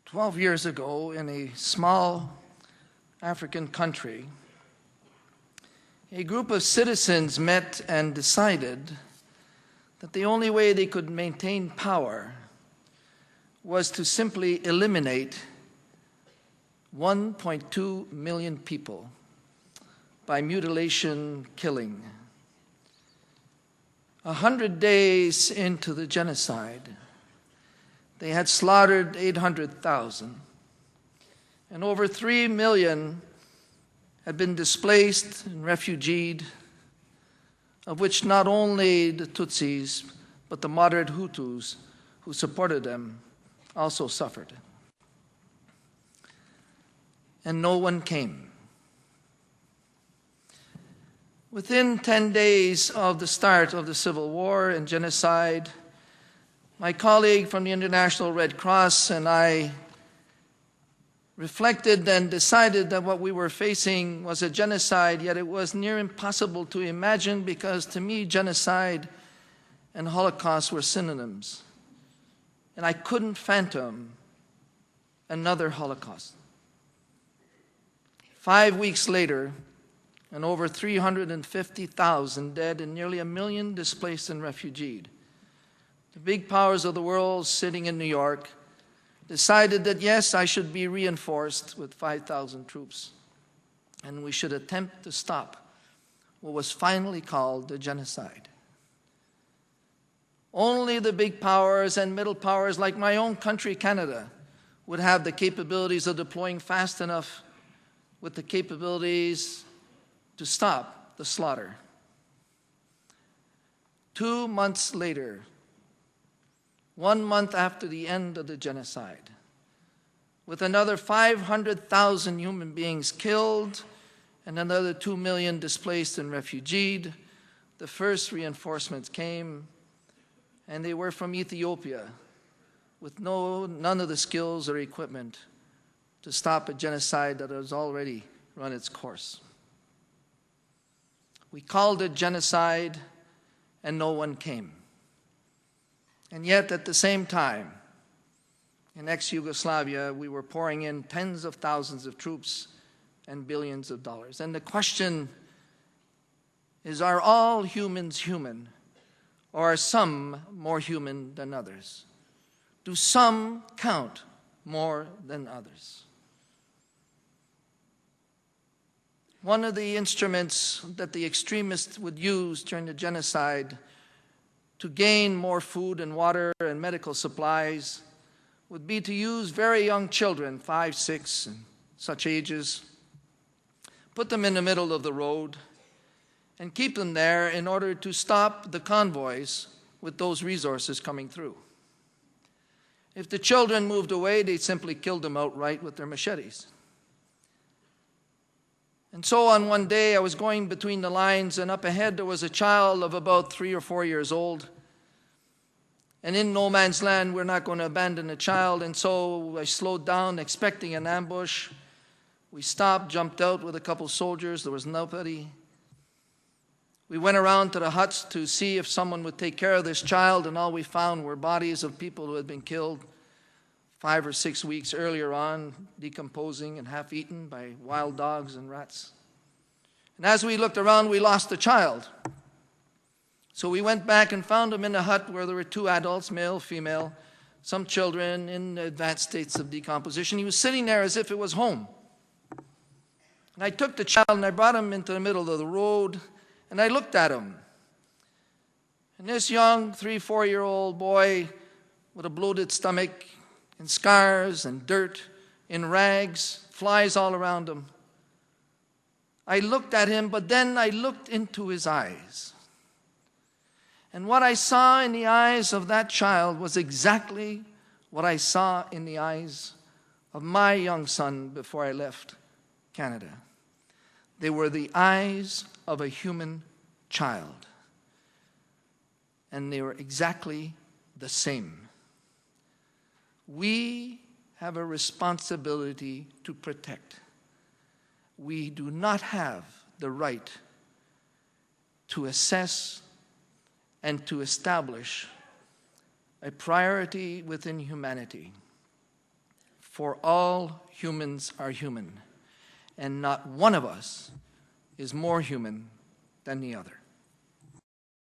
12 years ago, in a small African country, a group of citizens met and decided that the only way they could maintain power was to simply eliminate 1.2 million people by mutilation killing. 100 days into the genocide, they had slaughtered 800,000, and over 3 million had been displaced and refugeed, of which not only the Tutsis, but the moderate Hutus who supported them also suffered. And no one came. Within 10 days of the start of the Civil War and genocide, my colleague from the International Red Cross and I reflected and decided that what we were facing was a genocide, yet it was near impossible to imagine because, to me, genocide and Holocaust were synonyms. And I couldn't fathom another Holocaust. 5 weeks later, and over 350,000 dead and nearly 1 million displaced and refugeed, the big powers of the world sitting in New York decided that, yes, I should be reinforced with 5,000 troops, and we should attempt to stop what was finally called the genocide. Only the big powers and middle powers like my own country, Canada, would have the capabilities of deploying fast enough with the capabilities to stop the slaughter. 2 months later, 1 month after the end of the genocide, with another 500,000 human beings killed and another 2 million displaced and refugeed, the first reinforcements came, and they were from Ethiopia, with none of the skills or equipment to stop a genocide that has already run its course. We called it genocide, and no one came. And yet, at the same time, in ex-Yugoslavia, we were pouring in tens of thousands of troops and billions of dollars. And the question is, are all humans human, or are some more human than others? Do some count more than others? One of the instruments that the extremists would use during the genocide to gain more food and water and medical supplies would be to use very young children, 5, 6, and such ages, put them in the middle of the road, and keep them there in order to stop the convoys with those resources coming through. If the children moved away, they simply killed them outright with their machetes. And so on one day, I was going between the lines, and up ahead there was a child of about 3 or 4 years old. And in no man's land, we're not going to abandon a child. And so I slowed down, expecting an ambush. We stopped, jumped out with a couple soldiers. There was nobody. We went around to the huts to see if someone would take care of this child, and all we found were bodies of people who had been killed 5 or 6 weeks earlier on, decomposing and half-eaten by wild dogs and rats. And as we looked around, we lost the child. So we went back and found him in a hut where there were 2 adults, male, female, some children in advanced states of decomposition. He was sitting there as if it was home. And I took the child and I brought him into the middle of the road, and I looked at him. And this young 3, 4-year-old boy with a bloated stomach and scars and dirt, in rags, flies all around him. I looked at him, but then I looked into his eyes. And what I saw in the eyes of that child was exactly what I saw in the eyes of my young son before I left Canada. They were the eyes of a human child. And they were exactly the same. We have a responsibility to protect. We do not have the right to assess and to establish a priority within humanity For all humans are human, and not one of us is more human than the other.